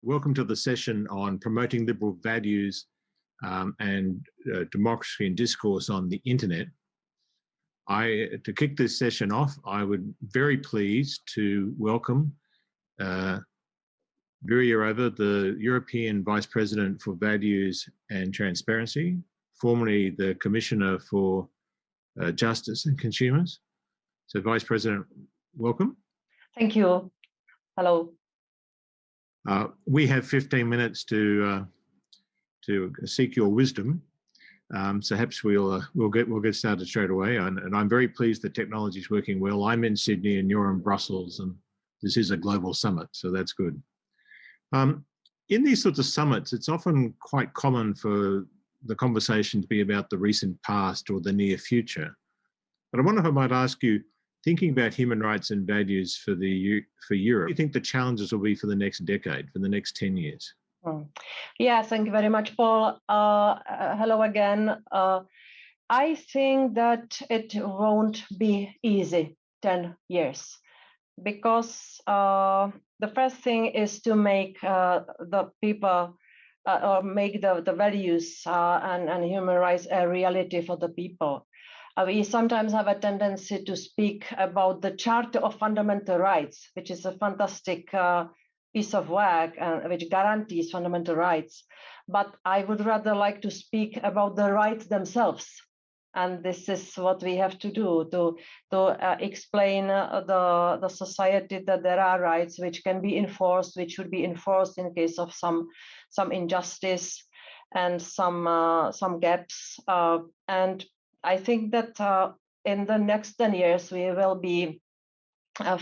Welcome to the session on promoting liberal values and democracy and discourse on the internet. To kick this session off, I would very pleased to welcome Vera Jourova, the European Vice President for Values and Transparency, formerly the Commissioner for Justice and Consumers. So Vice President, welcome. Thank you. Hello. We have 15 minutes to seek your wisdom, so perhaps we'll get started straight away. And I'm very pleased that technology is working well. I'm in Sydney and you're in Brussels, and this is a global summit, so that's good. In these sorts of summits, it's often quite common for the conversation to be about the recent past or the near future. But I wonder if I might ask you, thinking about human rights and values for Europe, what do you think the challenges will be for the next decade, for the next 10 years? Yeah, thank you very much, Paul. Hello again. I think that it won't be easy 10 years because the first thing is to make the people or make the values and human rights a reality for the people. We sometimes have a tendency to speak about the Charter of Fundamental Rights, which is a fantastic piece of work which guarantees fundamental rights. But I would rather like to speak about the rights themselves. And this is what we have to do, to explain the society that there are rights which can be enforced, which should be enforced in case of some injustice and some gaps. And I think that in the next 10 years, we will be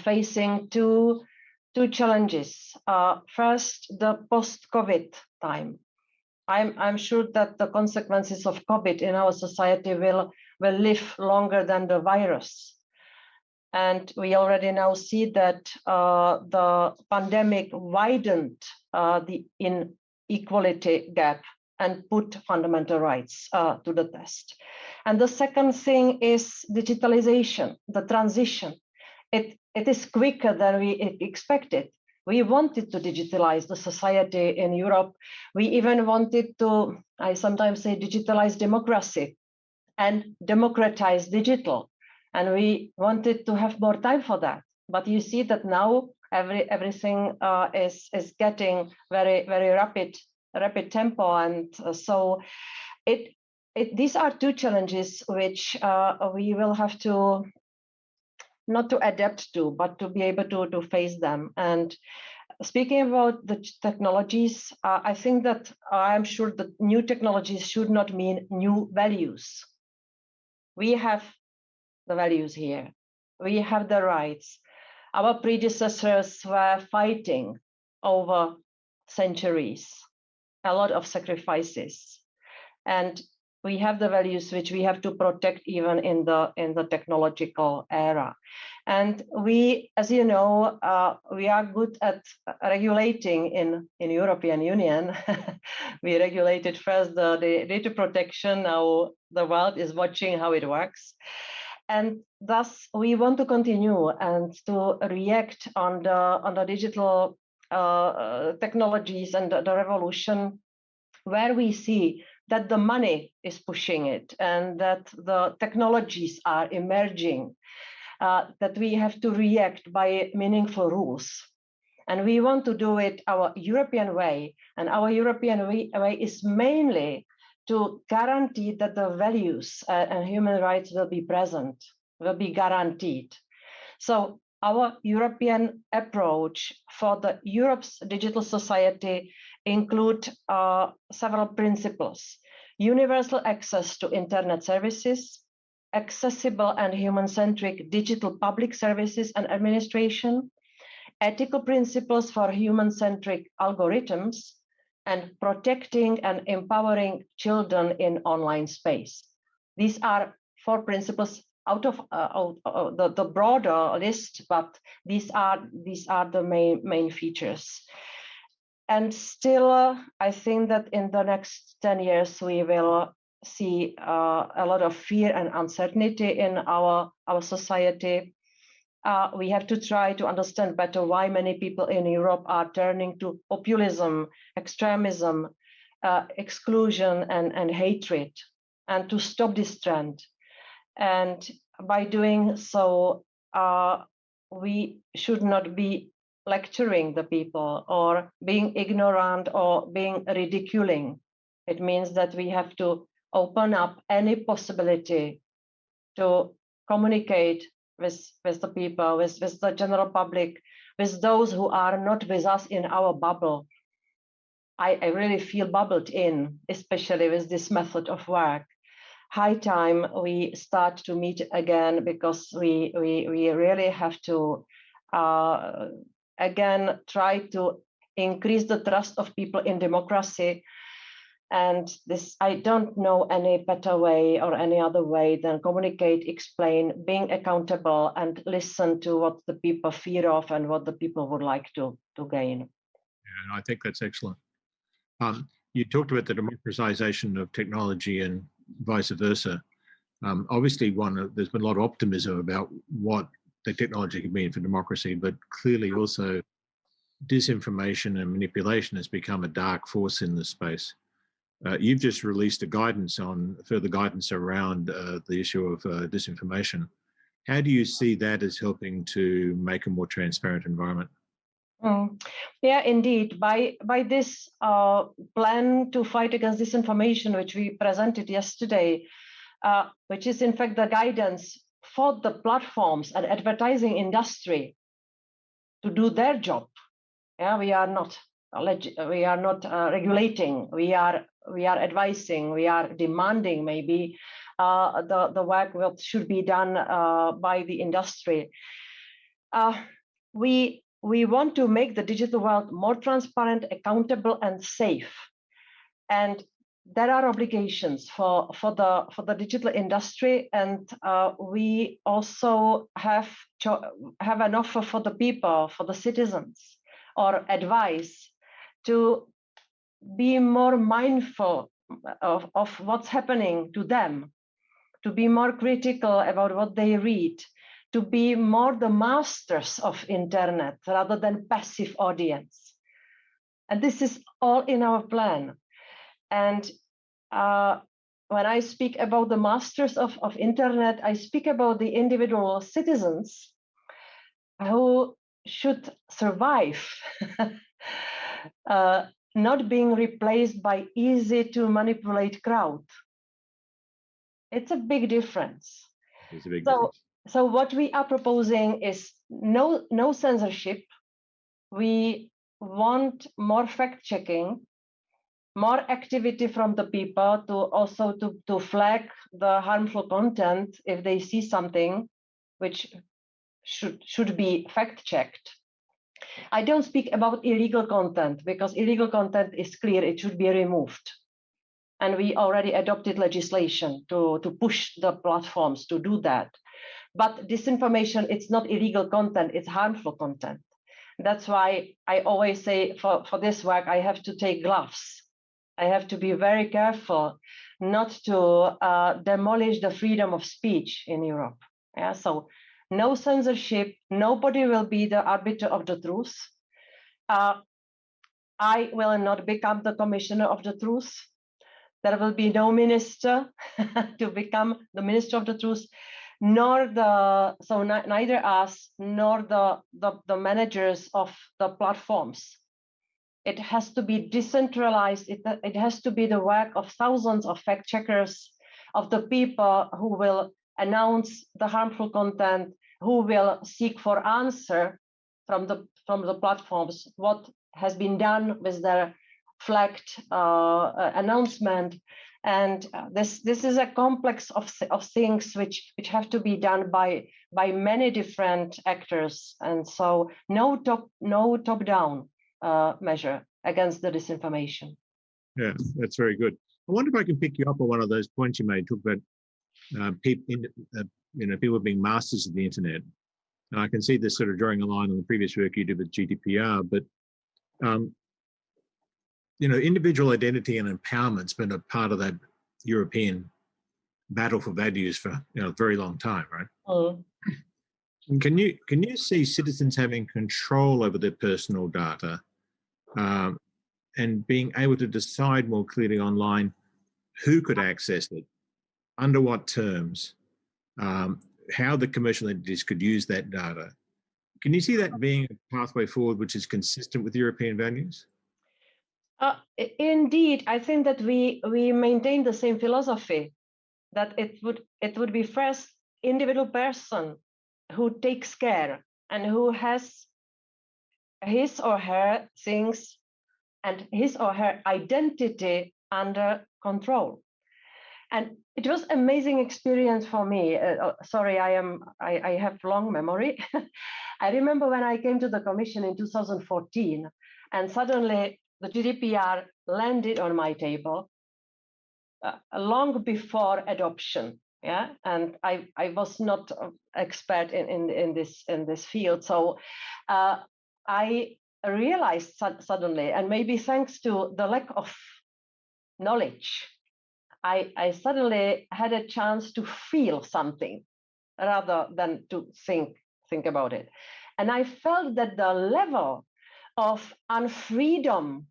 facing two challenges. First, the post-COVID time. I'm sure that the consequences of COVID in our society will live longer than the virus. And we already now see that the pandemic widened the inequality gap and put fundamental rights to the test. And the second thing is digitalization, the transition. It is quicker than we expected. We wanted to digitalize the society in Europe. We even wanted to, I sometimes say, digitalize democracy and democratize digital. And we wanted to have more time for that. But you see that now everything is getting very, very rapid tempo, and so these are two challenges which we will have to not to adapt to, but to be able to face them. And speaking about the technologies, I think that I'm sure that new technologies should not mean new values. We have the values here. We have the rights. Our predecessors were fighting over centuries, a lot of sacrifices, and we have the values which we have to protect even in the technological era. And we, as you know, we are good at regulating in European Union. We regulated first the data protection. Now the world is watching how it works, and thus we want to continue and to react on the digital technologies and the revolution, where we see that the money is pushing it and that the technologies are emerging, that we have to react by meaningful rules. And we want to do it our European way. And our European way is mainly to guarantee that the values and human rights will be present, will be guaranteed. So our European approach for the Europe's digital society include several principles: universal access to internet services, accessible and human-centric digital public services and administration, ethical principles for human-centric algorithms, and protecting and empowering children in online space. These are 4 principles out of the broader list, but these are the main features. And still, I think that in the next 10 years, we will see a lot of fear and uncertainty in our society. we have to try to understand better why many people in Europe are turning to populism, extremism, exclusion, and hatred, and to stop this trend. And by doing so, we should not be lecturing the people or being ignorant or being ridiculing. It means that we have to open up any possibility to communicate with the people, with the general public, with those who are not with us in our bubble. I really feel bubbled in, especially with this method of work. High time we start to meet again, because we really have to again try to increase the trust of people in democracy. And this, I don't know any better way or any other way than communicate, explain, being accountable, and listen to what the people fear of and what the people would like to gain. Yeah, I think that's excellent. You talked about the democratization of technology and vice versa. Obviously, there's been a lot of optimism about what the technology can mean for democracy, but clearly also disinformation and manipulation has become a dark force in this space. You've just released further guidance around the issue of disinformation. How do you see that as helping to make a more transparent environment? Yeah, indeed. By this plan to fight against disinformation, which we presented yesterday, which is in fact the guidance for the platforms and advertising industry to do their job. Yeah, we are not regulating. We are advising. We are demanding maybe the work that should be done by the industry. We want to make the digital world more transparent, accountable, and safe. And there are obligations for the digital industry, and we also have an offer for the people, for the citizens, or advice to be more mindful of what's happening to them, to be more critical about what they read, to be more the masters of internet rather than passive audience. And this is all in our plan. And when I speak about the masters of internet, I speak about the individual citizens who should survive, not being replaced by easy to manipulate crowd. It's a big difference. It's a big difference. So what we are proposing is no censorship. We want more fact-checking, more activity from the people to flag the harmful content if they see something which should be fact-checked. I don't speak about illegal content, because illegal content is clear, it should be removed. And we already adopted legislation to push the platforms to do that. But disinformation, it's not illegal content, it's harmful content. That's why I always say for this work, I have to take gloves. I have to be very careful not to demolish the freedom of speech in Europe. Yeah, so no censorship, nobody will be the arbiter of the truth. I will not become the commissioner of the truth. There will be no minister to become the minister of the truth, neither us nor the managers of the platforms. It has to be decentralized. It has to be the work of thousands of fact checkers, of the people who will announce the harmful content, who will seek for answer from the platforms, what has been done with their flagged announcement. And this is a complex of things which have to be done by many different actors. And so no top down measure against the disinformation. Yeah, that's very good. I wonder if I can pick you up on one of those points you made. Talk about people being masters of the internet. And I can see this sort of drawing a line on the previous work you did with GDPR, but individual identity and empowerment's been a part of that European battle for values for a very long time, right? Can you see citizens having control over their personal data and being able to decide more clearly online who could access it, under what terms, how the commercial entities could use that data? Can you see that being a pathway forward which is consistent with European values? Indeed, I think that we maintain the same philosophy, that it would be first individual person who takes care and who has his or her things and his or her identity under control. And it was amazing experience for me. Sorry, I have long memory. I remember when I came to the Commission in 2014, and suddenly the GDPR landed on my table long before adoption. Yeah, and I was not expert in this field, so I realized suddenly, and maybe thanks to the lack of knowledge, I suddenly had a chance to feel something rather than to think about it. And I felt that the level of unfreedom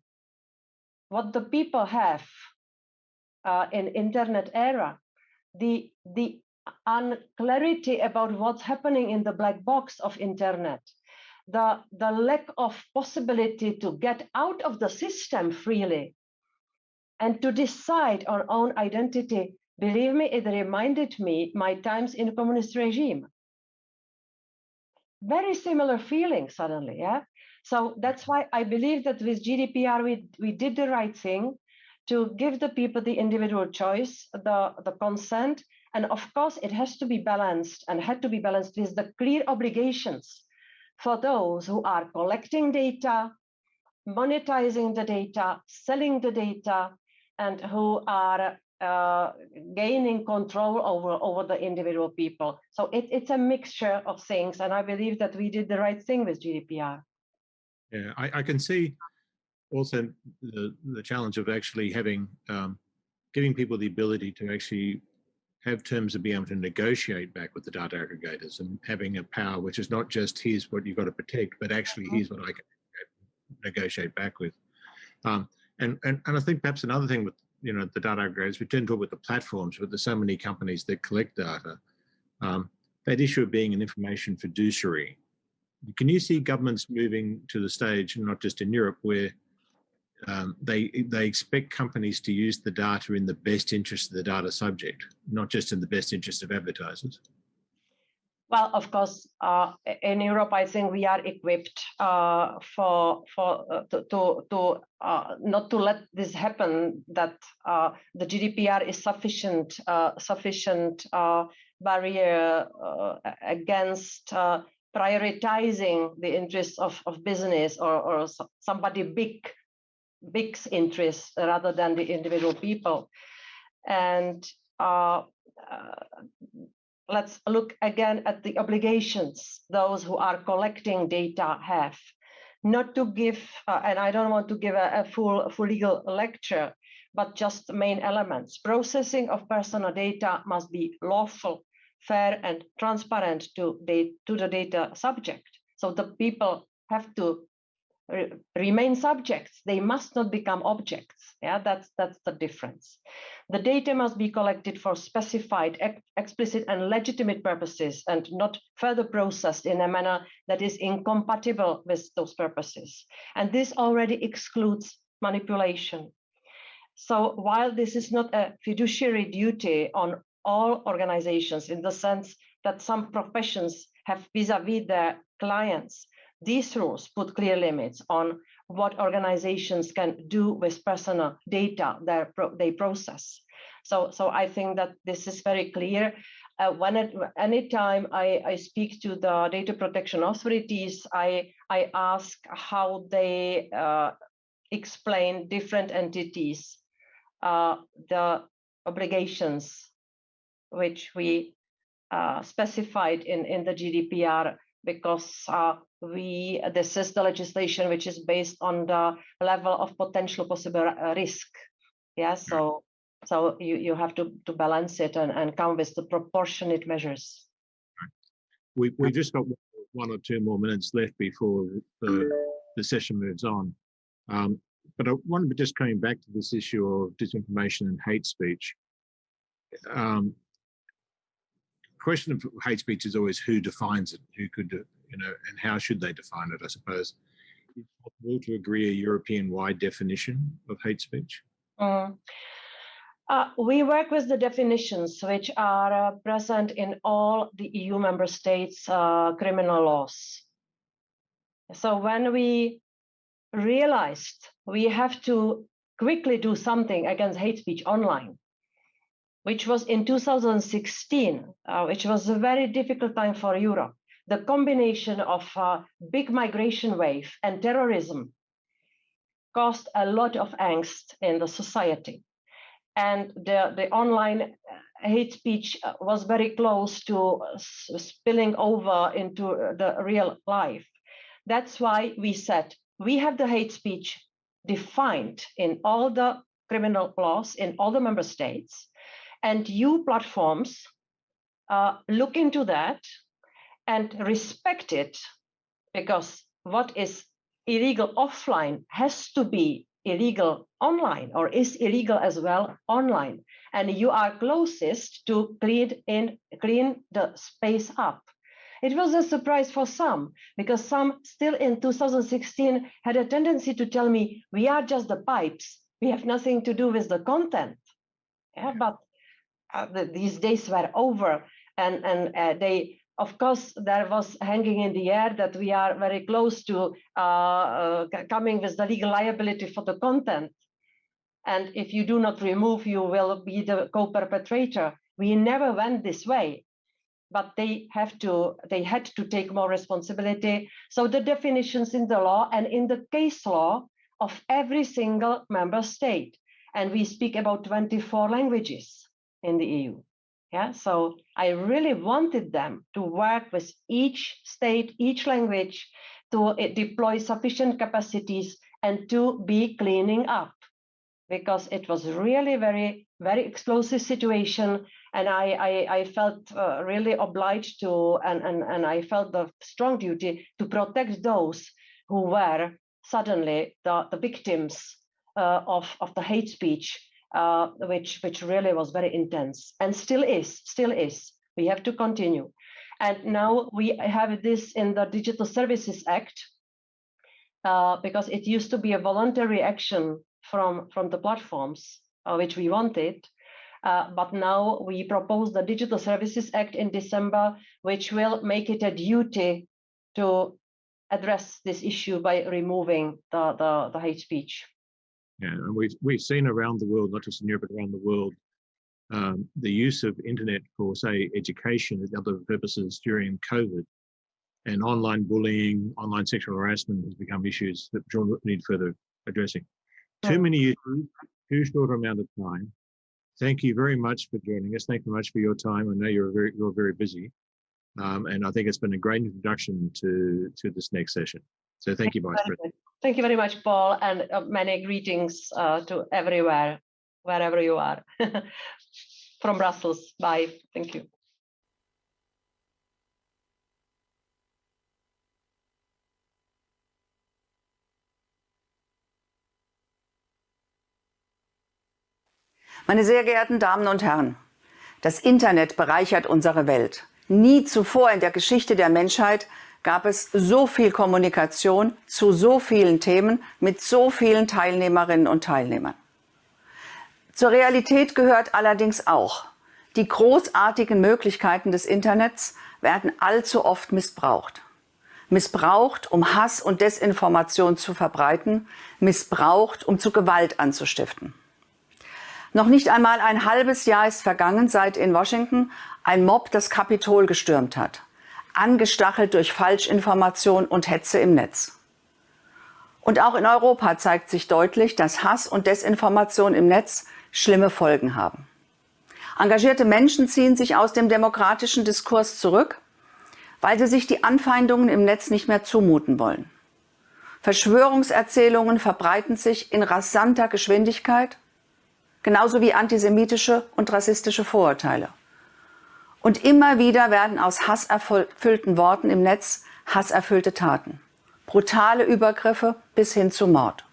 what the people have in internet era, the unclarity about what's happening in the black box of internet, the lack of possibility to get out of the system freely and to decide on own identity, believe me, it reminded me my times in communist regime. Very similar feeling suddenly, yeah? So that's why I believe that with GDPR, we did the right thing to give the people the individual choice, the consent, and of course it has to be balanced and had to be balanced with the clear obligations for those who are collecting data, monetizing the data, selling the data, and who are gaining control over the individual people. So it's a mixture of things, and I believe that we did the right thing with GDPR. Yeah, I can see also the challenge of actually having giving people the ability to actually have terms of being able to negotiate back with the data aggregators and having a power which is not just here's what you've got to protect, but actually here's what I can negotiate back with. And I think perhaps another thing with the data aggregators, we tend to talk with the platforms, but there's so many companies that collect data. That issue of being an information fiduciary. Can you see governments moving to the stage, not just in Europe, where they expect companies to use the data in the best interest of the data subject, not just in the best interest of advertisers? Well, of course, in Europe, I think we are equipped to not to let this happen. That the GDPR is sufficient barrier against prioritizing the interests of business or somebody big's interest rather than the individual people. And let's look again at the obligations those who are collecting data have. Not to give, and I don't want to give a full legal lecture, but just the main elements. Processing of personal data must be lawful, fair, and transparent to the data subject. So the people have to remain subjects. They must not become objects. Yeah, that's the difference. The data must be collected for specified, explicit, and legitimate purposes, and not further processed in a manner that is incompatible with those purposes. And this already excludes manipulation. So while this is not a fiduciary duty on all organizations in the sense that some professions have vis-a-vis their clients, these rules put clear limits on what organizations can do with personal data they process. So I think that this is very clear. Anytime I speak to the data protection authorities, I ask how they explain different entities the obligations which we specified in the GDPR, because this is the legislation which is based on the level of potential possible risk. Yeah, so you have to balance it and come with the proportionate measures. we've just got 1 or 2 more minutes left before the session moves on. But I wanted to just coming back to this issue of disinformation and hate speech. Question of hate speech is always who defines it, who could, and how should they define it, I suppose. Is it possible to agree a European-wide definition of hate speech? We work with the definitions which are present in all the EU member states' criminal laws. So when we realized we have to quickly do something against hate speech online, which was in 2016, which was a very difficult time for Europe, the combination of big migration wave and terrorism caused a lot of angst in the society. And the online hate speech was very close to spilling over into the real life. That's why we said we have the hate speech defined in all the criminal laws in all the member states, and you platforms look into that and respect it, because what is illegal offline has to be illegal online, or is illegal as well online, and you are closest to clean the space up. It was a surprise for some, because some still in 2016 had a tendency to tell me, we are just the pipes, we have nothing to do with the content. Yeah, but these days were over, and they, of course, there was hanging in the air that we are very close to coming with the legal liability for the content. And if you do not remove, you will be the co-perpetrator. We never went this way, but they had to take more responsibility. So the definitions in the law and in the case law of every single member state, and we speak about 24 languages in the EU. Yeah, so I really wanted them to work with each state, each language, to deploy sufficient capacities and to be cleaning up, because it was really very, very explosive situation. And I felt really obliged to, and I felt the strong duty to protect those who were suddenly the victims of the hate speech, which really was very intense and still is. We have to continue. And now we have this in the Digital Services Act, because it used to be a voluntary action from the platforms, which we wanted. But now we propose the Digital Services Act in December, which will make it a duty to address this issue by removing the hate speech. Yeah, and we've seen around the world, not just in Europe, but around the world, the use of internet for, say, education and other purposes during COVID, and online bullying, online sexual harassment has become issues that need further addressing. Too many issues, too short amount of time. Thank you very much for joining us. Thank you very much for your time. I know you're very busy, and I think it's been a great introduction to this next session. So thank you, Vice President. Thank you very much, Paul, and many greetings to everywhere, wherever you are. From Brussels. Bye. Thank you. Meine sehr geehrten Damen und Herren, das Internet bereichert unsere Welt. Nie zuvor in der Geschichte der Menschheit gab es so viel Kommunikation zu so vielen Themen mit so vielen Teilnehmerinnen und Teilnehmern. Zur Realität gehört allerdings auch, die großartigen Möglichkeiten des Internets werden allzu oft missbraucht. Missbraucht, um Hass und Desinformation zu verbreiten, missbraucht, um zu Gewalt anzustiften. Noch nicht einmal ein halbes Jahr ist vergangen, seit in Washington ein Mob das Kapitol gestürmt hat, angestachelt durch Falschinformation und Hetze im Netz. Und auch in Europa zeigt sich deutlich, dass Hass und Desinformation im Netz schlimme Folgen haben. Engagierte Menschen ziehen sich aus dem demokratischen Diskurs zurück, weil sie sich die Anfeindungen im Netz nicht mehr zumuten wollen. Verschwörungserzählungen verbreiten sich in rasanter Geschwindigkeit, genauso wie antisemitische und rassistische Vorurteile. Und immer wieder werden aus hasserfüllten Worten im Netz hasserfüllte Taten. Brutale Übergriffe bis hin zu Mord.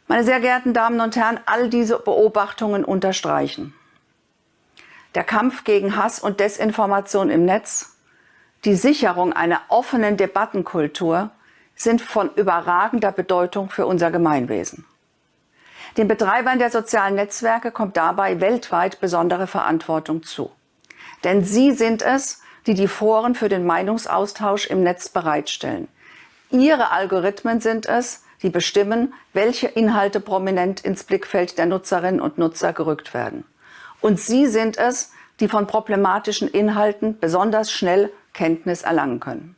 Meine sehr geehrten Damen und Herren, all diese Beobachtungen unterstreichen: Der Kampf gegen Hass und Desinformation im Netz, die Sicherung einer offenen Debattenkultur sind von überragender Bedeutung für unser Gemeinwesen. Den Betreibern der sozialen Netzwerke kommt dabei weltweit besondere Verantwortung zu. Denn sie sind es, die die Foren für den Meinungsaustausch im Netz bereitstellen. Ihre Algorithmen sind es, die bestimmen, welche Inhalte prominent ins Blickfeld der Nutzerinnen und Nutzer gerückt werden. Und sie sind es, die von problematischen Inhalten besonders schnell Kenntnis erlangen können.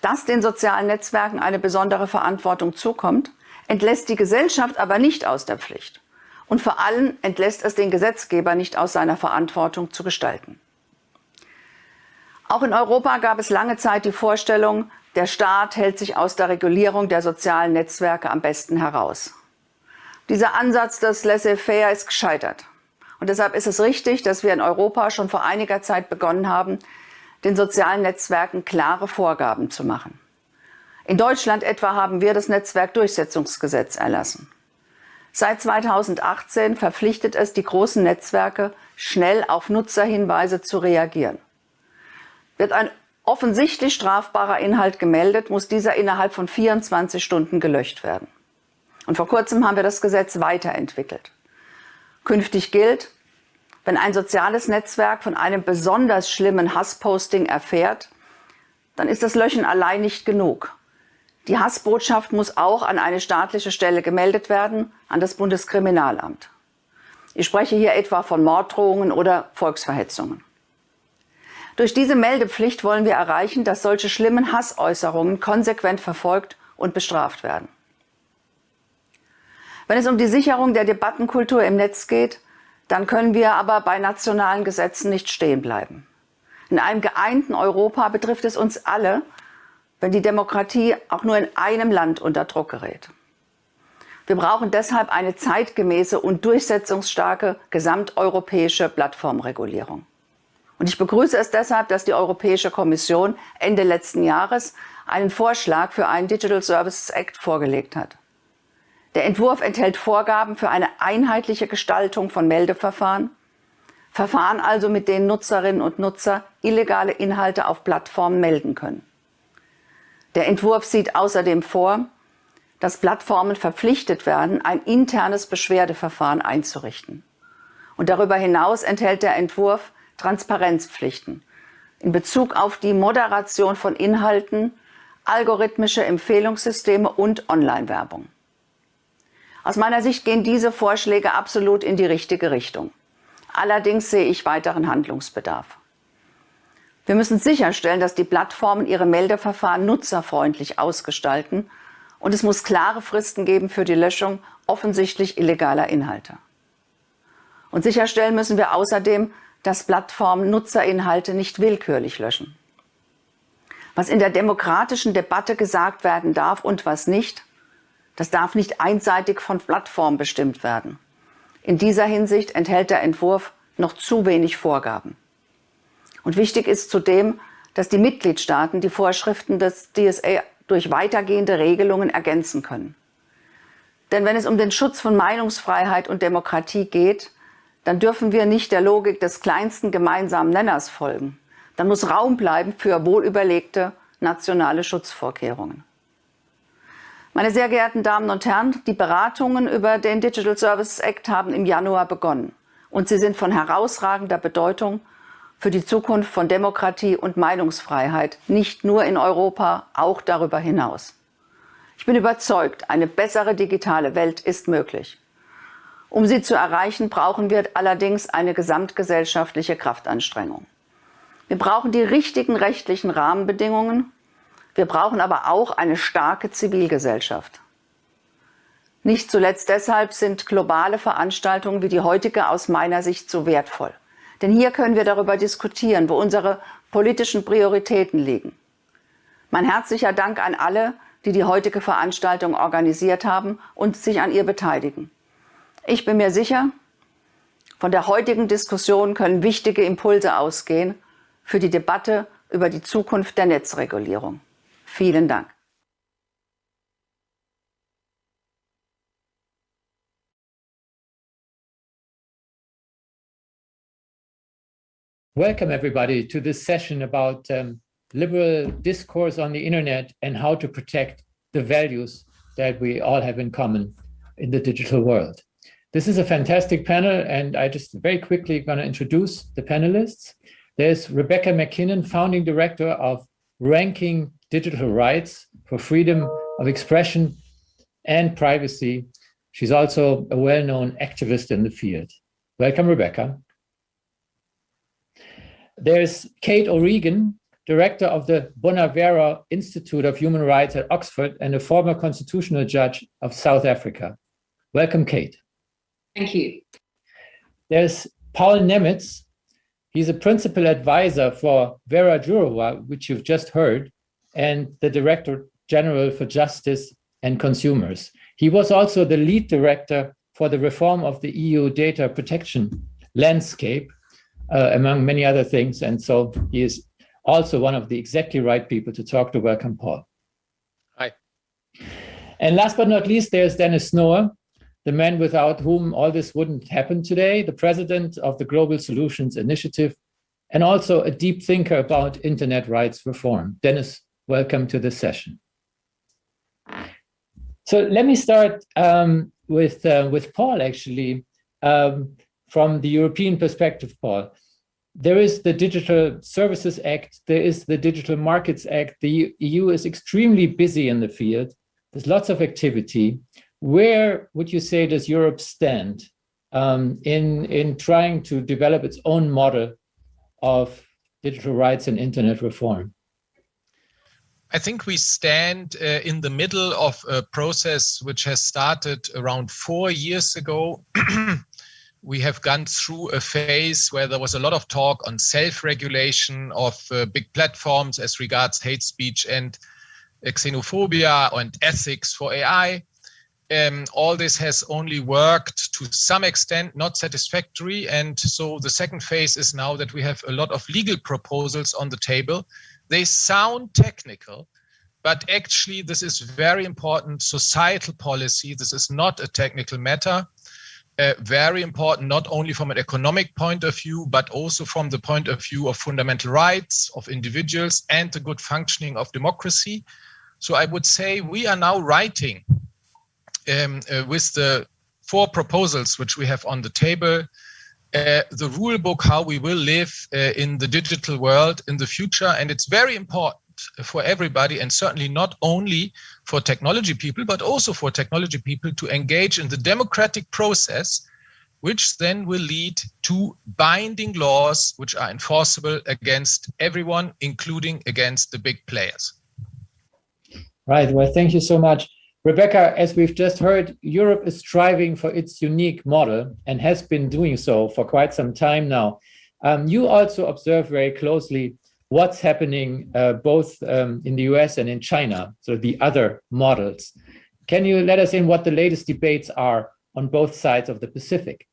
Dass den sozialen Netzwerken eine besondere Verantwortung zukommt, entlässt die Gesellschaft aber nicht aus der Pflicht. Und vor allem entlässt es den Gesetzgeber nicht aus seiner Verantwortung zu gestalten. Auch in Europa gab es lange Zeit die Vorstellung, der Staat hält sich aus der Regulierung der sozialen Netzwerke am besten heraus. Dieser Ansatz des Laissez-faire ist gescheitert. Und deshalb ist es richtig, dass wir in Europa schon vor einiger Zeit begonnen haben, den sozialen Netzwerken klare Vorgaben zu machen. In Deutschland etwa haben wir das Netzwerkdurchsetzungsgesetz erlassen. Seit 2018 verpflichtet es die großen Netzwerke, schnell auf Nutzerhinweise zu reagieren. Wird ein offensichtlich strafbarer Inhalt gemeldet, muss dieser innerhalb von 24 Stunden gelöscht werden. Und vor kurzem haben wir das Gesetz weiterentwickelt. Künftig gilt, wenn ein soziales Netzwerk von einem besonders schlimmen Hassposting erfährt, dann ist das Löschen allein nicht genug. Die Hassbotschaft muss auch an eine staatliche Stelle gemeldet werden, an das Bundeskriminalamt. Ich spreche hier etwa von Morddrohungen oder Volksverhetzungen. Durch diese Meldepflicht wollen wir erreichen, dass solche schlimmen Hassäußerungen konsequent verfolgt und bestraft werden. Wenn es um die Sicherung der Debattenkultur im Netz geht, dann können wir aber bei nationalen Gesetzen nicht stehen bleiben. In einem geeinten Europa betrifft es uns alle, wenn die Demokratie auch nur in einem Land unter Druck gerät. Wir brauchen deshalb eine zeitgemäße und durchsetzungsstarke gesamteuropäische Plattformregulierung. Und ich begrüße es deshalb, dass die Europäische Kommission Ende letzten Jahres einen Vorschlag für einen Digital Services Act vorgelegt hat. Der Entwurf enthält Vorgaben für eine einheitliche Gestaltung von Meldeverfahren, Verfahren also, mit denen Nutzerinnen und Nutzer illegale Inhalte auf Plattformen melden können. Der Entwurf sieht außerdem vor, dass Plattformen verpflichtet werden, ein internes Beschwerdeverfahren einzurichten. Und darüber hinaus enthält der Entwurf Transparenzpflichten in Bezug auf die Moderation von Inhalten, algorithmische Empfehlungssysteme und Online-Werbung. Aus meiner Sicht gehen diese Vorschläge absolut in die richtige Richtung. Allerdings sehe ich weiteren Handlungsbedarf. Wir müssen sicherstellen, dass die Plattformen ihre Meldeverfahren nutzerfreundlich ausgestalten und es muss klare Fristen geben für die Löschung offensichtlich illegaler Inhalte. Und sicherstellen müssen wir außerdem, dass Plattformen Nutzerinhalte nicht willkürlich löschen. Was in der demokratischen Debatte gesagt werden darf und was nicht, das darf nicht einseitig von Plattformen bestimmt werden. In dieser Hinsicht enthält der Entwurf noch zu wenig Vorgaben. Und wichtig ist zudem, dass die Mitgliedstaaten die Vorschriften des DSA durch weitergehende Regelungen ergänzen können. Denn wenn es um den Schutz von Meinungsfreiheit und Demokratie geht, dann dürfen wir nicht der Logik des kleinsten gemeinsamen Nenners folgen. Dann muss Raum bleiben für wohlüberlegte nationale Schutzvorkehrungen. Meine sehr geehrten Damen und Herren, die Beratungen über den Digital Services Act haben im Januar begonnen. Und sie sind von herausragender Bedeutung für die Zukunft von Demokratie und Meinungsfreiheit, nicht nur in Europa, auch darüber hinaus. Ich bin überzeugt, eine bessere digitale Welt ist möglich. Um sie zu erreichen, brauchen wir allerdings eine gesamtgesellschaftliche Kraftanstrengung. Wir brauchen die richtigen rechtlichen Rahmenbedingungen. Wir brauchen aber auch eine starke Zivilgesellschaft. Nicht zuletzt deshalb sind globale Veranstaltungen wie die heutige aus meiner Sicht so wertvoll. Denn hier können wir darüber diskutieren, wo unsere politischen Prioritäten liegen. Mein herzlicher Dank an alle, die die heutige Veranstaltung organisiert haben und sich an ihr beteiligen. Ich bin mir sicher, Von der heutigen Diskussion können wichtige Impulse ausgehen für die Debatte über die Zukunft der Netzregulierung. Vielen Dank. Welcome everybody to this session about liberal discourse on the internet and how to protect the values that we all have in common in the digital world. This is a fantastic panel, and I just very quickly going to introduce the panelists. There's Rebecca McKinnon, founding director of Ranking Digital Rights for Freedom of Expression and Privacy. She's also a well-known activist in the field. Welcome, Rebecca. There's Kate O'Regan, director of the Bonavera Institute of Human Rights at Oxford and a former constitutional judge of South Africa. Welcome, Kate. Thank you. There's Paul Nemitz. He's a principal advisor for Vera Jourova, which you've just heard, and the Director General for Justice and Consumers. He was also the lead director for the reform of the EU data protection landscape, among many other things. And so he is also one of the exactly right people to talk to. Welcome, Paul. Hi. And last but not least, there's Dennis Snower, the man without whom all this wouldn't happen today, the president of the Global Solutions Initiative, and also a deep thinker about internet rights reform. Dennis, welcome to this session. So let me start with Paul, actually, from the European perspective, Paul. There is the Digital Services Act, there is the Digital Markets Act. The EU is extremely busy in the field. There's lots of activity. Where would you say does Europe stand in trying to develop its own model of digital rights and internet reform? I think we stand in the middle of a process which has started around 4 years ago. We have gone through a phase where there was a lot of talk on self-regulation of big platforms as regards hate speech and xenophobia and ethics for AI. All this has only worked to some extent, not satisfactory. And so the second phase is now that we have a lot of legal proposals on the table. They sound technical, but actually this is very important societal policy. This is not a technical matter. Very important, not only from an economic point of view, but also from the point of view of fundamental rights of individuals and the good functioning of democracy. So I would say we are now writing with the 4 proposals which we have on the table, the rule book, how we will live in the digital world in the future. And it's very important for everybody, and certainly not only for technology people, but also for technology people to engage in the democratic process, which then will lead to binding laws which are enforceable against everyone, including against the big players. Right. Well, thank you so much. Rebecca, as we've just heard, Europe is striving for its unique model and has been doing so for quite some time now. You also observe very closely what's happening both in the US and in China, so the other models. Can you let us in what the latest debates are on both sides of the Pacific?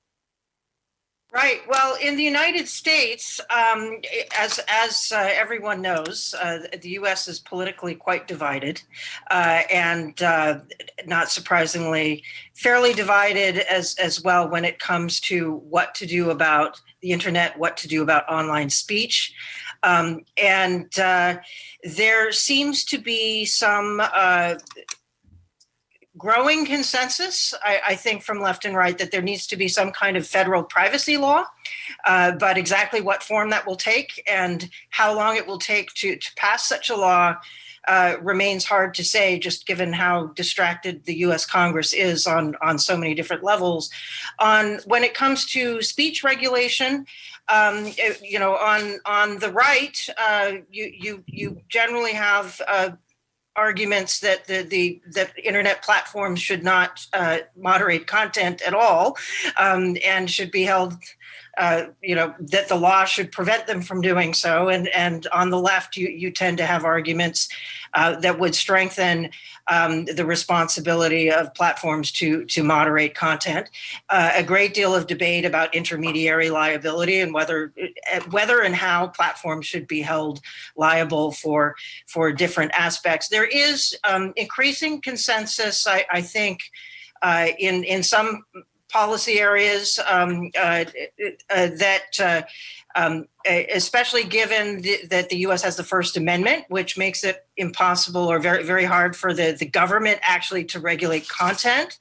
Right. Well, in the United States, as everyone knows, the U.S. is politically quite divided, and not surprisingly, fairly divided as well when it comes to what to do about the internet, what to do about online speech. And there seems to be some growing consensus, I think, from left and right, that there needs to be some kind of federal privacy law, but exactly what form that will take and how long it will take to pass such a law remains hard to say, just given how distracted the U.S. Congress is on so many different levels. When it comes to speech regulation, on the right, you generally have arguments that the internet platforms should not moderate content at all, and should be held that the law should prevent them from doing so. And on the left, you tend to have arguments that would strengthen the responsibility of platforms to moderate content. A great deal of debate about intermediary liability and whether and how platforms should be held liable for different aspects. There is increasing consensus, I think, in some policy areas that especially given that the U.S. has the First Amendment, which makes it impossible or very, very hard for the government actually to regulate content,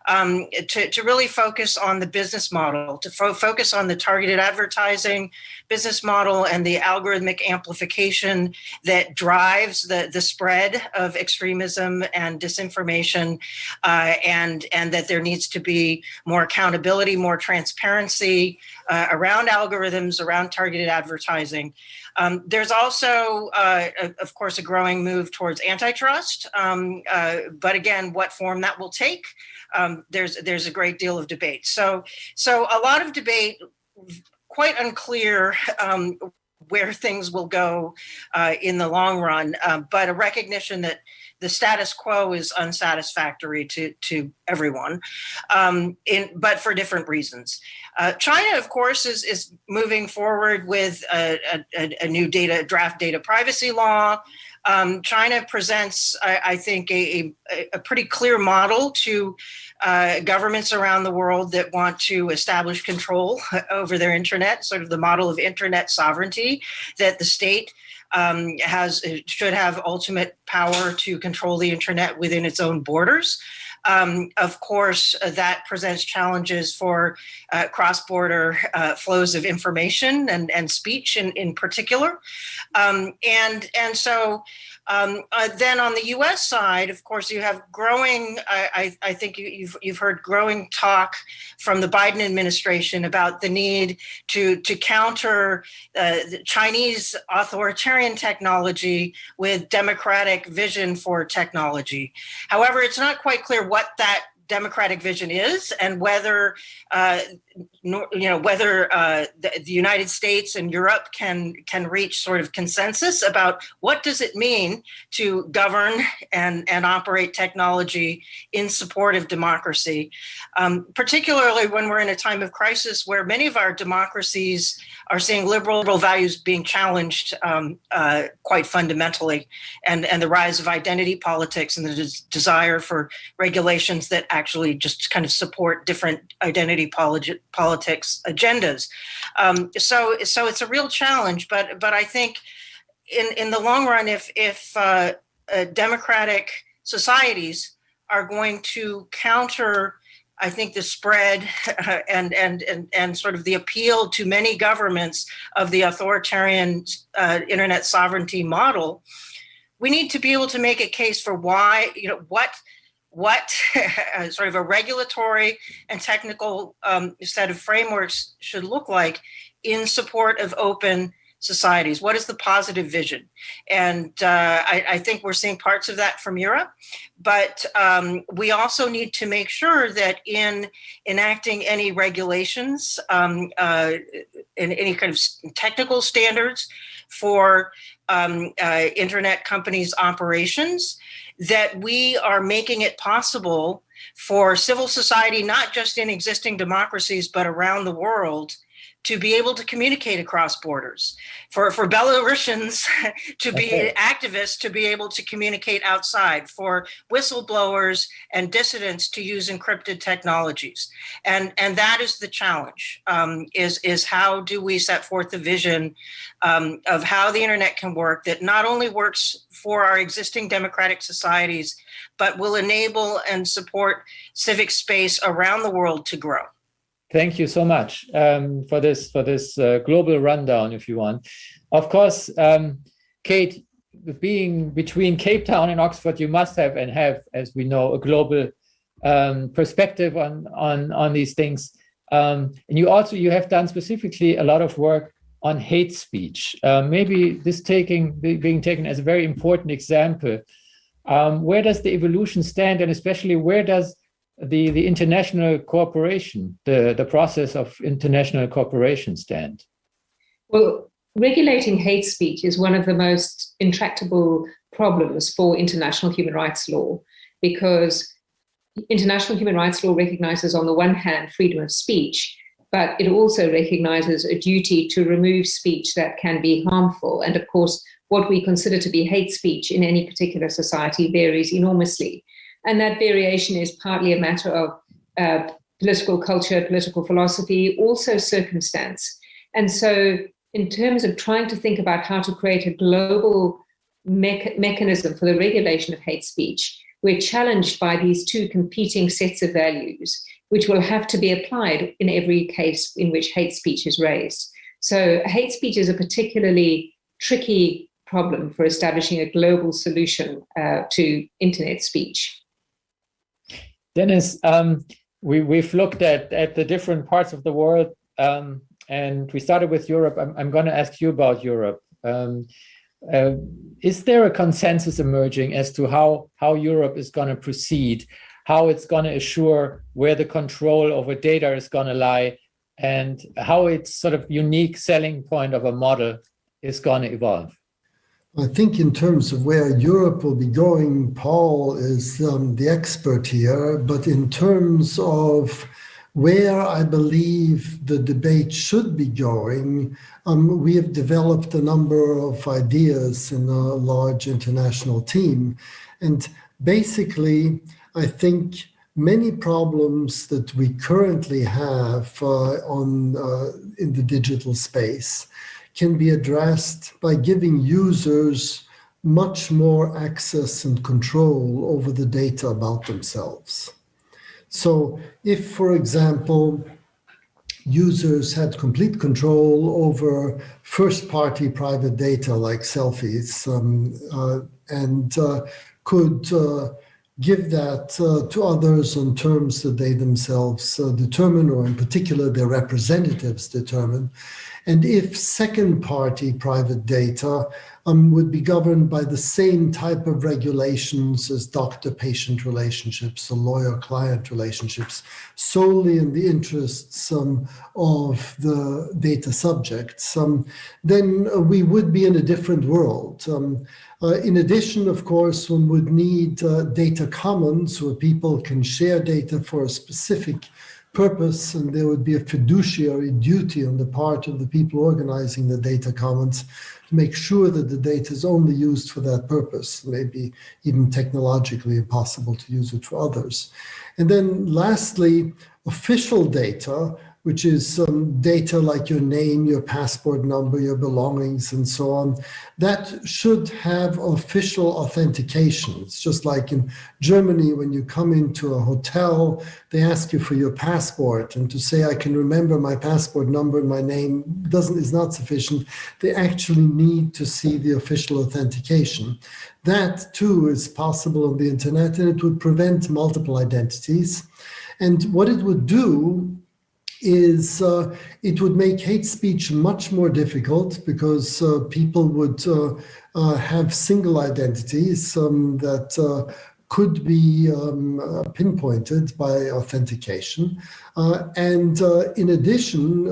to really focus on the business model, to focus on the targeted advertising business model and the algorithmic amplification that drives the spread of extremism and disinformation, and that there needs to be more accountability, more transparency around algorithms, around targeted advertising. There's also, of course, a growing move towards antitrust. But again, what form that will take, there's a great deal of debate. So a lot of debate, quite unclear where things will go in the long run, but a recognition that the status quo is unsatisfactory to everyone, but for different reasons. China, of course, is moving forward with a new draft data privacy law. China presents, I think, a pretty clear model to governments around the world that want to establish control over their internet, sort of the model of internet sovereignty, that the state should have ultimate power to control the internet within its own borders. Of course, that presents challenges for cross-border flows of information and speech in particular. And so then on the U.S. side, of course, you have growing, I think you've heard growing talk from the Biden administration about the need to counter the Chinese authoritarian technology with democratic vision for technology. However, it's not quite clear what that democratic vision is, and whether the United States and Europe can reach sort of consensus about what does it mean to govern and operate technology in support of democracy, particularly when we're in a time of crisis where many of our democracies are seeing liberal values being challenged quite fundamentally, and the rise of identity politics and the desire for regulations that actually just kind of support different identity politics agendas. So it's a real challenge, but I think in the long run, if democratic societies are going to counter, I think, the spread and sort of the appeal to many governments of the authoritarian internet sovereignty model, we need to be able to make a case for why, what sort of a regulatory and technical set of frameworks should look like in support of open societies. What is the positive vision? And I think we're seeing parts of that from Europe, but we also need to make sure that in enacting any regulations, in any kind of technical standards for internet companies' operations, that we are making it possible for civil society, not just in existing democracies, but around the world, to be able to communicate across borders, for Belarusians to be activists, to be able to communicate outside, for whistleblowers and dissidents to use encrypted technologies. And that is the challenge, is how do we set forth the vision of how the internet can work that not only works for our existing democratic societies, but will enable and support civic space around the world to grow. Thank you so much for this global rundown, if you want. Of course, Kate, being between Cape Town and Oxford, you must have, as we know, a global perspective on these things. And you have done specifically a lot of work on hate speech. Maybe this being taken as a very important example. Where does the evolution stand, and especially where does the international cooperation, the process of international cooperation stand? Well, regulating hate speech is one of the most intractable problems for international human rights law, because international human rights law recognizes, on the one hand, freedom of speech, but it also recognizes a duty to remove speech that can be harmful. And of course, what we consider to be hate speech in any particular society varies enormously. And that variation is partly a matter of political culture, political philosophy, also circumstance. And so in terms of trying to think about how to create a global mechanism for the regulation of hate speech, we're challenged by these two competing sets of values, which will have to be applied in every case in which hate speech is raised. So hate speech is a particularly tricky problem for establishing a global solution to internet speech. Dennis, we've looked at the different parts of the world, and we started with Europe. I'm going to ask you about Europe. Is there a consensus emerging as to how Europe is going to proceed, how it's going to assure where the control over data is going to lie, and how its sort of unique selling point of a model is going to evolve? I think in terms of where Europe will be going, Paul is the expert here, but in terms of where I believe the debate should be going, we have developed a number of ideas in a large international team. And basically, I think many problems that we currently have in the digital space can be addressed by giving users much more access and control over the data about themselves. So if, for example, users had complete control over first-party private data like selfies and could give that to others on terms that they themselves determine, or in particular their representatives determine, and if second-party private data would be governed by the same type of regulations as doctor-patient relationships or lawyer-client relationships, solely in the interests of the data subjects, then we would be in a different world. In addition, of course, one would need data commons where people can share data for a specific purpose, and there would be a fiduciary duty on the part of the people organizing the data commons to make sure that the data is only used for that purpose, maybe even technologically impossible to use it for others. And then lastly, official data, which is data like your name, your passport number, your belongings, and so on, that should have official authentication. It's just like in Germany, when you come into a hotel, they ask you for your passport, and to say I can remember my passport number and my name is not sufficient. They actually need to see the official authentication. That too is possible on the internet, and it would prevent multiple identities. And what it would do is it would make hate speech much more difficult, because people would have single identities that could be pinpointed by authentication. And in addition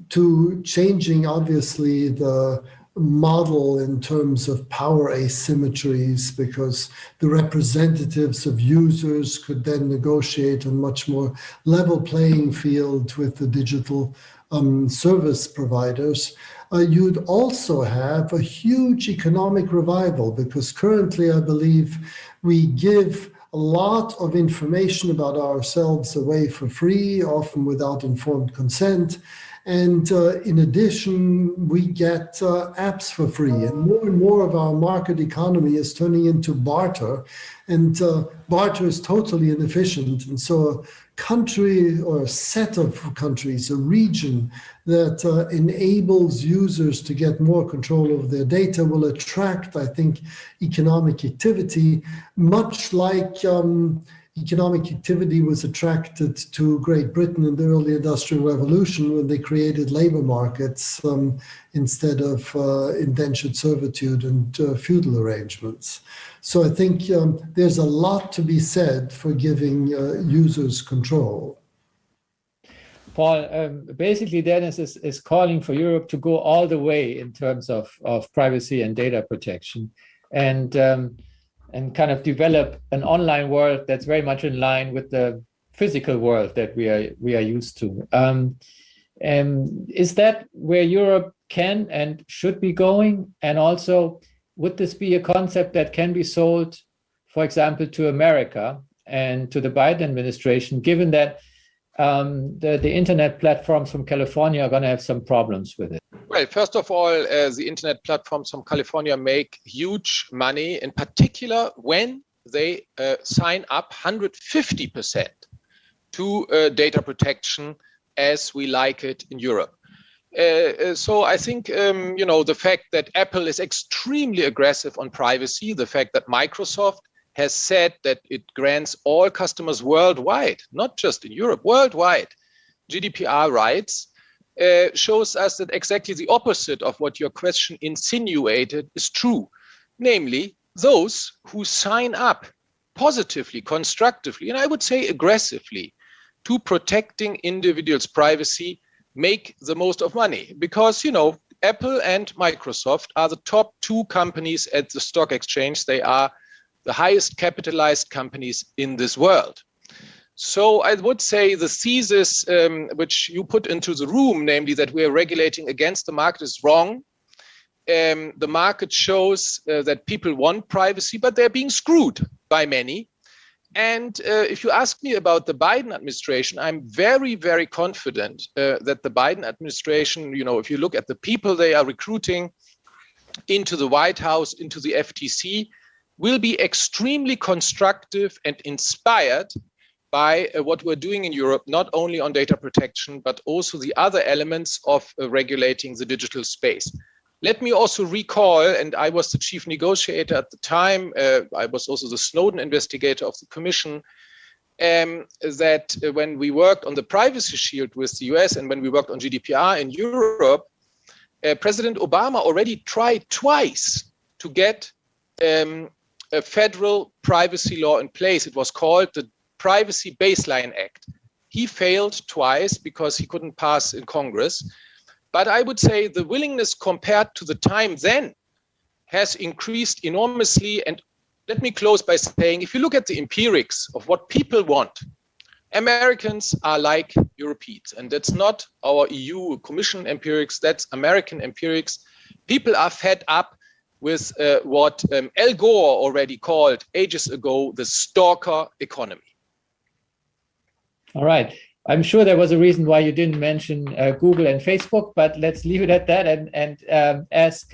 to changing, obviously, the model in terms of power asymmetries, because the representatives of users could then negotiate on much more level playing field with the digital service providers. You'd also have a huge economic revival, because currently I believe we give a lot of information about ourselves away for free, often without informed consent. And in addition, we get apps for free, and more of our market economy is turning into barter, and barter is totally inefficient. And so a country or a set of countries, a region that enables users to get more control over their data will attract, I think, economic activity, much like economic activity was attracted to Great Britain in the early Industrial Revolution when they created labor markets instead of indentured servitude and feudal arrangements. So I think there's a lot to be said for giving users control. Paul, basically Dennis is calling for Europe to go all the way in terms of privacy and data protection, and kind of develop an online world that's very much in line with the physical world that we are used to. Is that where Europe can and should be going? And also, would this be a concept that can be sold, for example, to America and to the Biden administration, given that the internet platforms from California are going to have some problems with it? Well, first of all, the internet platforms from California make huge money, in particular when they sign up 150% to data protection as we like it in Europe. So I think, the fact that Apple is extremely aggressive on privacy, the fact that Microsoft has said that it grants all customers worldwide, not just in Europe, worldwide, GDPR rights, shows us that exactly the opposite of what your question insinuated is true. Namely, those who sign up positively, constructively, and I would say aggressively, to protecting individuals' privacy make the most of money. Because, Apple and Microsoft are the top two companies at the stock exchange. They are the highest capitalized companies in this world. So I would say the thesis which you put into the room, namely that we are regulating against the market, is wrong. The market shows that people want privacy, but they're being screwed by many. And if you ask me about the Biden administration, I'm very, very confident that the Biden administration, if you look at the people they are recruiting into the White House, into the FTC, will be extremely constructive and inspired by what we're doing in Europe, not only on data protection, but also the other elements of regulating the digital space. Let me also recall, and I was the chief negotiator at the time, I was also the Snowden investigator of the Commission, that when we worked on the Privacy Shield with the US and when we worked on GDPR in Europe, President Obama already tried twice to get a federal privacy law in place. It was called the Privacy Baseline Act. He failed twice because he couldn't pass in Congress. But I would say the willingness compared to the time then has increased enormously. And let me close by saying, if you look at the empirics of what people want, Americans are like Europeans. And that's not our EU Commission empirics, that's American empirics. People are fed up with what Al Gore already called ages ago the stalker economy. All right. I'm sure there was a reason why you didn't mention Google and Facebook, but let's leave it at that and ask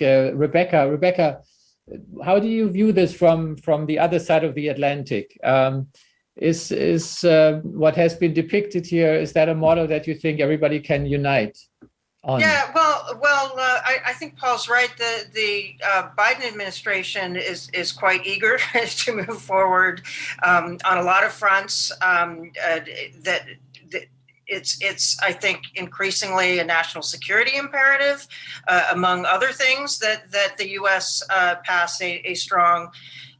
Rebecca. Rebecca, how do you view this from the other side of the Atlantic? Is what has been depicted here, is that a model that you think everybody can unite on? Yeah, I think Paul's right. The Biden administration is quite eager to move forward on a lot of fronts. It's I think increasingly a national security imperative, among other things, that the U.S. pass a strong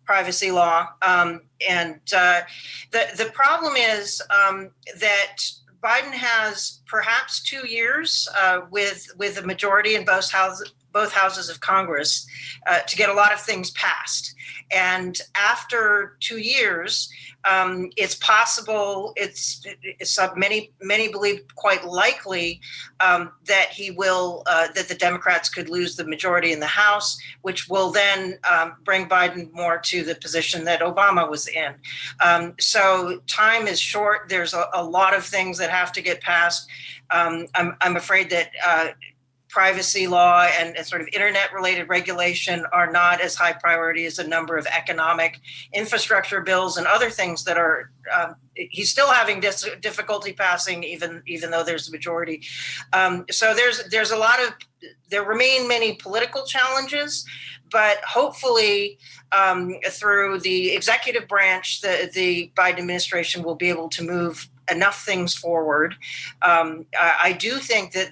privacy law. And the problem is that Biden has perhaps 2 years with a majority in both houses of Congress to get a lot of things passed. And after 2 years, it's possible, many believe quite likely that he will, that the Democrats could lose the majority in the House, which will then bring Biden more to the position that Obama was in. So time is short. There's a lot of things that have to get passed. I'm afraid that privacy law and sort of internet-related regulation are not as high priority as a number of economic infrastructure bills and other things that are, he's still having difficulty passing, even though there's a majority. So there's a lot of, there remain many political challenges, but hopefully through the executive branch, the Biden administration will be able to move enough things forward. I do think that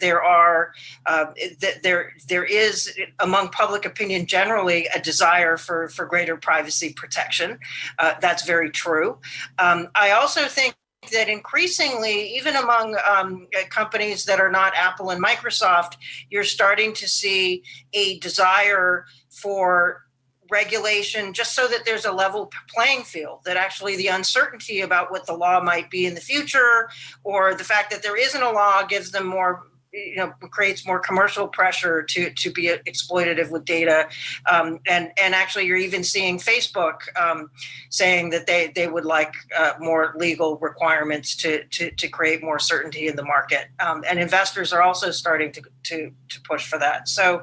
there is among public opinion generally a desire for greater privacy protection. That's very true. I also think that increasingly, even among companies that are not Apple and Microsoft, you're starting to see a desire for regulation just so that there's a level playing field, that actually the uncertainty about what the law might be in the future, or the fact that there isn't a law, gives them more, creates more commercial pressure to be exploitative with data. And actually you're even seeing Facebook saying that they would like more legal requirements to create more certainty in the market. And investors are also starting to push for that. So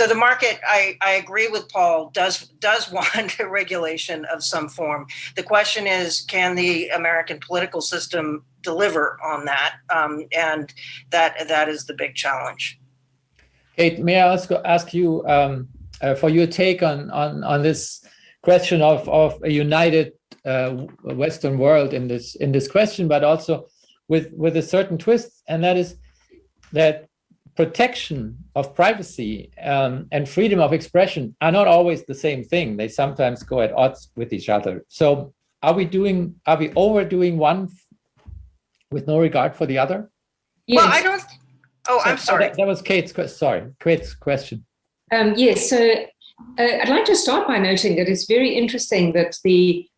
the market, I agree with Paul, does want a regulation of some form. The question is, can the American political system deliver on that? And that is the big challenge. Kate, may I ask you for your take on this question of a united Western world in this question, but also with a certain twist, and that is that protection of privacy and freedom of expression are not always the same thing. They sometimes go at odds with each other. So are we overdoing one with no regard for the other? Yes. Well, I don't. Oh, I'm sorry. That was Kate's question. Yes. So I'd like to start by noting that it's very interesting that the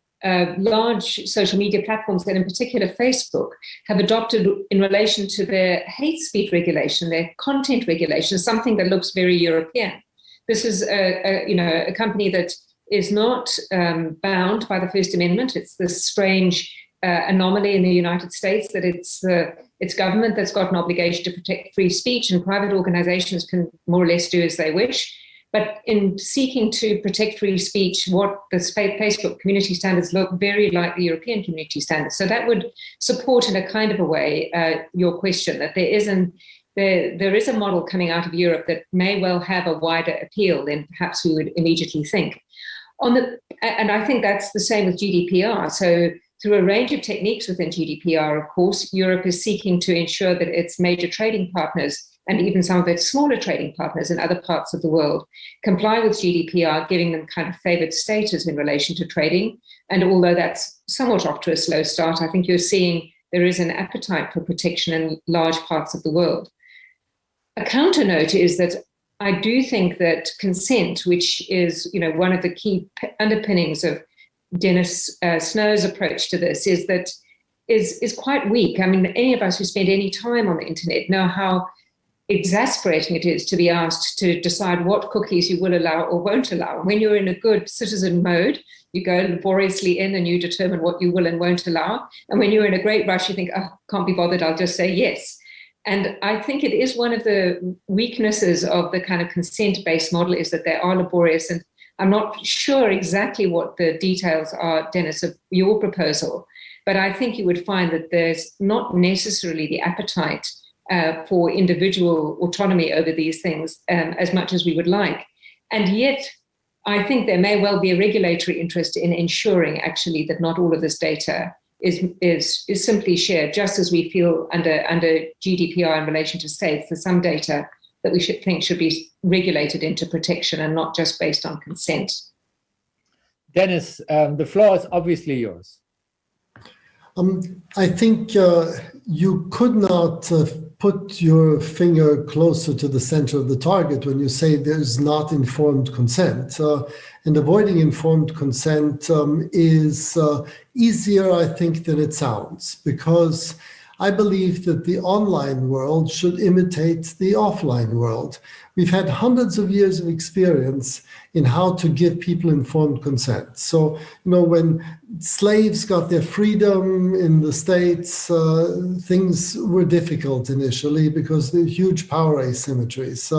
large social media platforms, and in particular Facebook, have adopted in relation to their hate speech regulation, their content regulation, something that looks very European. This is a company that is not bound by the First Amendment. It's this strange anomaly in the United States that it's government that's got an obligation to protect free speech, and private organizations can more or less do as they wish. But in seeking to protect free speech, what the Facebook community standards look very like the European community standards. So that would support in a kind of a way your question, that there is a model coming out of Europe that may well have a wider appeal than perhaps we would immediately think. And I think that's the same with GDPR. So through a range of techniques within GDPR, of course, Europe is seeking to ensure that its major trading partners and even some of its smaller trading partners in other parts of the world comply with GDPR, giving them kind of favored status in relation to trading. And although that's somewhat off to a slow start, I think you're seeing there is an appetite for protection in large parts of the world. A counter note is that I do think that consent, which is one of the key underpinnings of Dennis Snow's approach to this, is quite weak. I mean, any of us who spend any time on the internet know how exasperating it is to be asked to decide what cookies you will allow or won't allow. When you're in a good citizen mode, you go laboriously in and you determine what you will and won't allow. And when you're in a great rush, you think, oh, can't be bothered, I'll just say yes. And I think it is one of the weaknesses of the kind of consent-based model, is that they are laborious. And I'm not sure exactly what the details are, Dennis, of your proposal, but I think you would find that there's not necessarily the appetite for individual autonomy over these things as much as we would like. And yet, I think there may well be a regulatory interest in ensuring actually that not all of this data is simply shared, just as we feel under GDPR in relation to states. There's some data that we should be regulated into protection and not just based on consent. Dennis, the floor is obviously yours. I think you could not put your finger closer to the center of the target when you say there's not informed consent. And avoiding informed consent is easier, I think, than it sounds, because I believe that the online world should imitate the offline world. We've had hundreds of years of experience in how to give people informed consent. So, when slaves got their freedom in the States, things were difficult initially because there were huge power asymmetries.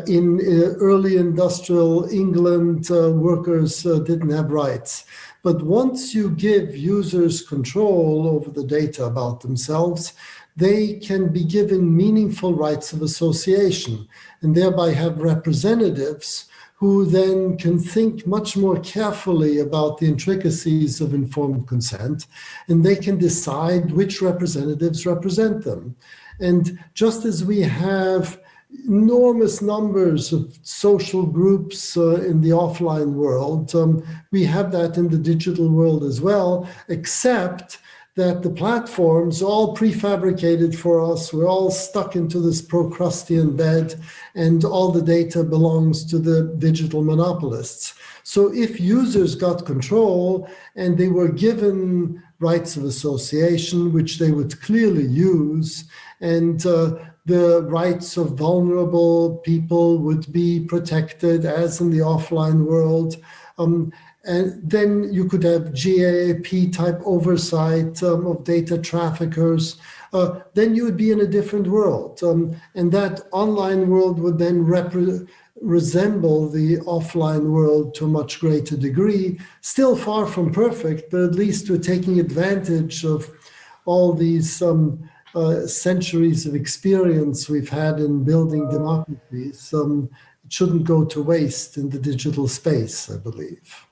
In early industrial England, workers didn't have rights. But once you give users control over the data about themselves, they can be given meaningful rights of association and thereby have representatives who then can think much more carefully about the intricacies of informed consent, and they can decide which representatives represent them. And just as we have enormous numbers of social groups in the offline world, we have that in the digital world as well, except that the platforms are all prefabricated for us. We're all stuck into this Procrustean bed, and all the data belongs to the digital monopolists. So if users got control and they were given rights of association, which they would clearly use, and the rights of vulnerable people would be protected as in the offline world, and then you could have GAAP type oversight of data traffickers. Then you would be in a different world. And that online world would then resemble the offline world to a much greater degree. Still far from perfect, but at least we're taking advantage of all these centuries of experience we've had in building democracies. It shouldn't go to waste in the digital space, I believe.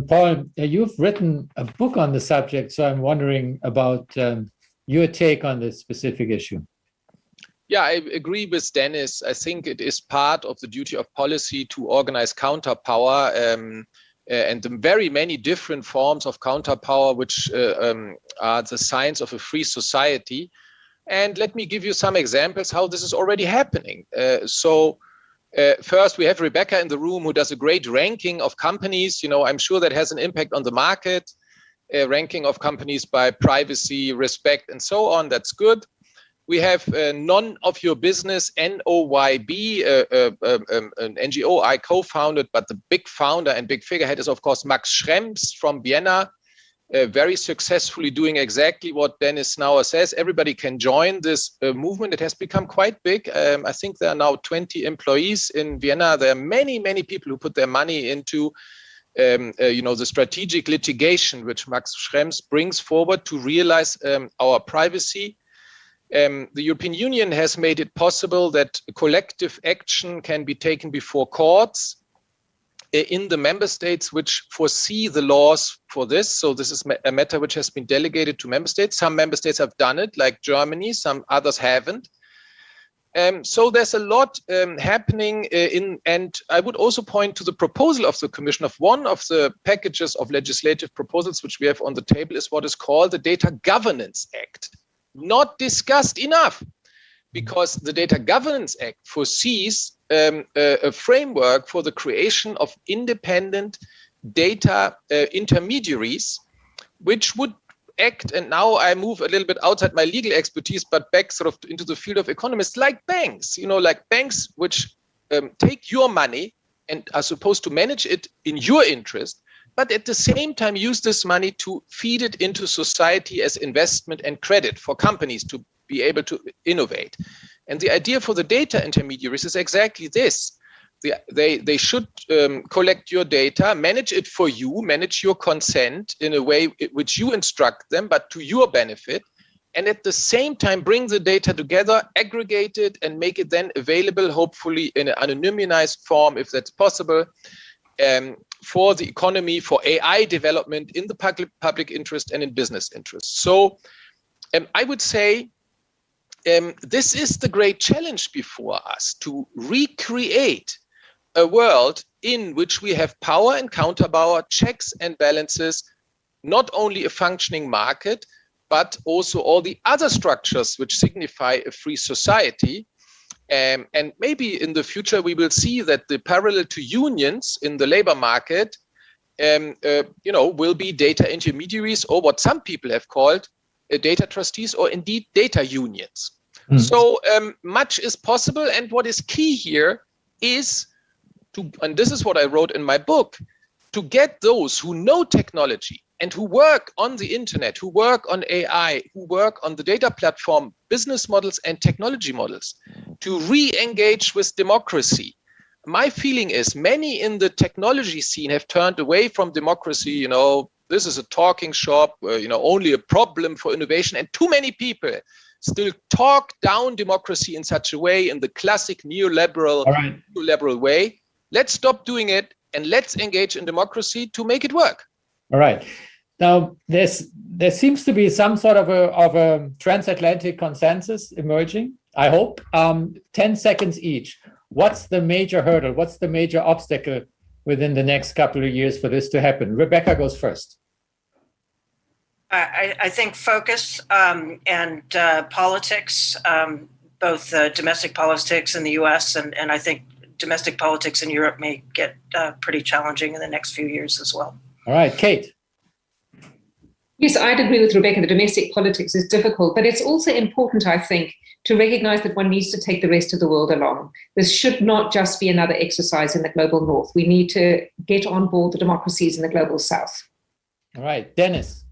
Paul, you've written a book on the subject, so I'm wondering about your take on this specific issue. Yeah, I agree with Dennis. I think it is part of the duty of policy to organize counterpower and the very many different forms of counterpower, which are the signs of a free society. And let me give you some examples how this is already happening. First, we have Rebecca in the room who does a great ranking of companies. I'm sure that has an impact on the market, ranking of companies by privacy, respect, and so on. That's good. We have None of Your Business, NOYB, an NGO I co-founded, but the big founder and big figurehead is, of course, Max Schrems from Vienna, very successfully doing exactly what Dennis Snauer says. Everybody can join this movement. It has become quite big. I think there are now 20 employees in Vienna. There are many, many people who put their money into the strategic litigation which Max Schrems brings forward to realize our privacy. The European Union has made it possible that collective action can be taken before courts in the member states which foresee the laws for this. So this is a matter which has been delegated to member states. Some member states have done it, like Germany, some others haven't. So there's a lot happening and I would also point to the proposal of the Commission of one of the packages of legislative proposals which we have on the table is what is called the Data Governance Act. Not discussed enough, because the Data Governance Act foresees a framework for the creation of independent data intermediaries, which would act, and now I move a little bit outside my legal expertise, but back sort of into the field of economists, like banks, like banks which take your money and are supposed to manage it in your interest, but at the same time use this money to feed it into society as investment and credit for companies to be able to innovate. And the idea for the data intermediaries is exactly this. They should collect your data, manage it for you, manage your consent in a way which you instruct them, but to your benefit, and at the same time bring the data together, aggregate it, and make it then available, hopefully in an anonymized form, if that's possible, for the economy, for AI development in the public interest and in business interest. So I would say this is the great challenge before us, to recreate a world in which we have power and counterpower, checks and balances, not only a functioning market, but also all the other structures which signify a free society. And maybe in the future, we will see that the parallel to unions in the labor market, will be data intermediaries, or what some people have called data trustees or indeed data unions. So much is possible, and what is key here is to, and this is what I wrote in my book, to get those who know technology and who work on the internet, who work on AI, who work on the data platform, business models and technology models, to re-engage with democracy. My feeling is many in the technology scene have turned away from democracy. You know, this is a talking shop, you know, only a problem for innovation, and too many people still talk down democracy in such a way, in the classic neoliberal way. Let's stop doing it and let's engage in democracy to make it work. All right. Now, there seems to be some sort of a transatlantic consensus emerging, I hope. 10 seconds each. What's the major hurdle? What's the major obstacle within the next couple of years for this to happen? Rebecca goes first. I think focus and politics, both domestic politics in the US and I think domestic politics in Europe may get pretty challenging in the next few years as well. All right, Kate. Yes, I'd agree with Rebecca. The domestic politics is difficult, but it's also important, I think, to recognize that one needs to take the rest of the world along. This should not just be another exercise in the global north. We need to get on board the democracies in the global south. All right, Dennis.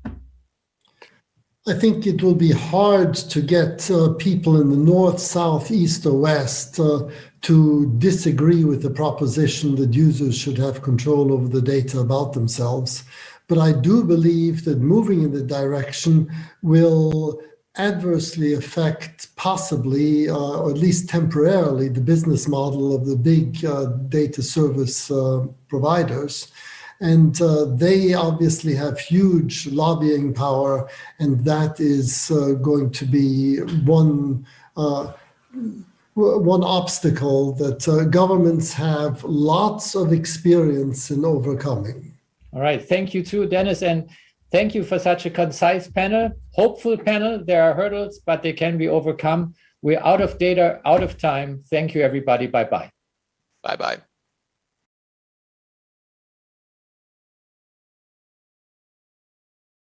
I think it will be hard to get people in the north, south, east, or west to disagree with the proposition that users should have control over the data about themselves. But I do believe that moving in the direction will adversely affect, possibly, or at least temporarily, the business model of the big data service providers. And they obviously have huge lobbying power, and that is going to be one obstacle that governments have lots of experience in overcoming. All right, thank you too, Dennis, and thank you for such a concise panel, hopeful panel. There are hurdles, but they can be overcome. We're out of data, out of time. Thank you, everybody. Bye-bye. Bye-bye.